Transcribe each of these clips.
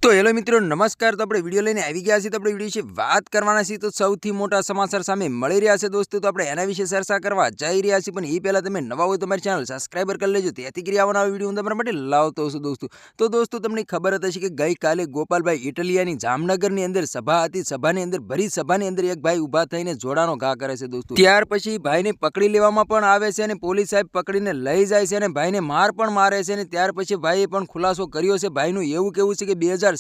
તો હેલો મિત્રો નમસ્કાર। તો આપણે વિડીયો લઈને આવી ગયા છીએ। તો આપણે વિડીયો વિશે વાત કરવાના છીએ। તો સૌથી મોટા સમાચાર સામે મળી રહ્યા છે દોસ્તો। તો આપણે એના વિશે ચર્ચા કરવા જઈ રહ્યા છીએ, પણ એ પહેલા તમે નવા હોય તો મારી ચેનલ સબસ્ક્રાઇબર કરી લેજો, તેથી કરી આવવાના વિડીયો હું તમારા માટે લાવતો છું દોસ્તો। તો દોસ્તો તમને ખબર જ હશે કે ગઈકાલે ગોપાલભાઈ ઇટલિયાની જામનગરની અંદર સભા હતી। સભાની અંદર ભરી સભાની અંદર એક ભાઈ ઊભા થઈને જોડાનો ઘા કરે છે દોસ્તો। ત્યાર પછી ભાઈને પકડી લેવામાં પણ આવે છે અને પોલીસ સાહેબ પકડીને લઈ જાય છે અને ભાઈને માર પણ મારે છે। અને ત્યાર પછી ભાઈએ પણ ખુલાસો કર્યો છે। ભાઈનું એવું કહેવું છે કે 2017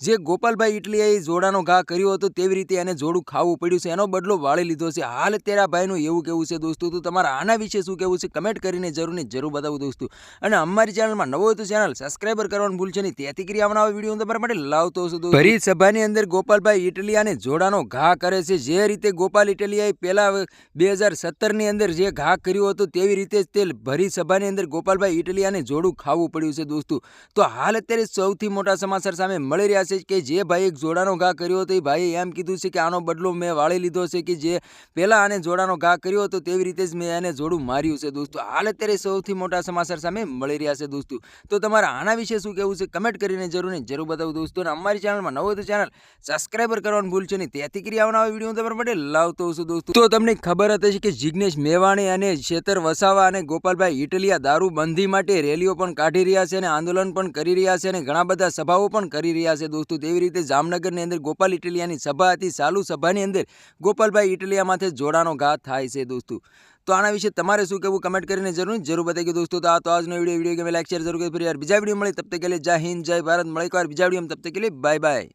જે ગોપાલભાઈ ઇટલિયાએ જોડાનો ઘા કર્યો હતો તેવી રીતે એને જોડું ખાવું પડ્યું છે, એનો બદલો વાળી લીધો છે। હાલ અત્યારે ભાઈનું એવું કહેવું છે દોસ્તો। તો તમારા આના વિશે શું કહેવું છે કમેન્ટ કરીને જરૂર બતાવો દોસ્તો। અને અમારી ચેનલમાં નવો હોય તો ચેનલ સબસ્ક્રાઇબર કરવાનું ભૂલશો નહીં, તેથી કરી આવવાના વિડીયો હું તમારા માટે લાવતો છું દોસ્તો। ભરી સભાની અંદર ગોપાલભાઈ ઇટલિયાને જોડાનો ઘા કરે છે। જે રીતે ગોપાલ ઇટલિયાએ પહેલા 2017ની અંદર જે ઘા કર્યો હતો તેવી રીતે જ તે ભરી સભાની અંદર ગોપાલભાઈ ઇટલિયાને જોડું ખાવું પડ્યું છે દોસ્તો। તો હાલ અત્યારે સૌથી મોટા સમાચાર સામે મળી રહ્યા છે કે જે ભાઈ એક જોડાનો ઘા કર્યો હતો એ ભાઈએ એમ કીધું છે કે આનો બદલો મેં વાળી લીધો છે, કે જે પહેલા આને જોડાનો ઘા કર્યો હતો તેવી રીતે જ મેં એને જોડું માર્યું છે દોસ્તો। હાલ અત્યારે સૌથી મોટા સમાચાર સામે મળી રહ્યા છે દોસ્તો। તો તમારા આના વિશે શું કહેવું છે કમેન્ટ કરીને જરૂર બતાવો દોસ્તો। અને અમારી ચેનલમાં નવો હોય તો ચેનલ સબસ્ક્રાઇબર કરવાનું ભૂલશો નહીં, તેથી કરી આવવાના વિડીયો તમારા માટે લાવતો છું દોસ્તો। તો તમને ખબર જ હશે કે જિગ્નેશ મેવાણી અને શેતર વસાવા અને ગોપાલભાઈ ઇટલિયા દારૂબંધી માટે રેલીઓ પણ કાઢી રહ્યા છે અને આંદોલન પણ કરી રહ્યા છે અને ઘણા બધા સભાઓ પણ કરી રહ્યા છે દોસ્તો। તેવી રીતે જામનગરની અંદર ગોપાલ ઇટલિયાની સભા હતી। ચાલુ સભાની અંદર ગોપાલભાઈ ઇટલિયા માથે જોડાનો ઘા થાય છે દોસ્તો। તો આના વિશે તમારે શું કહેવું કમેન્ટ કરીને જરૂર બતાવી દોસ્તો। તો આજનો વિડીયો ગમે લાઈક શેર જરૂર કરી, ફરી યાર બીજા વિડીયો મળે તબ તક કે लिए जय हिंद जय भारत। મળે એકવાર બીજા વિડીયો તબ તક કે लिए बाय बाय।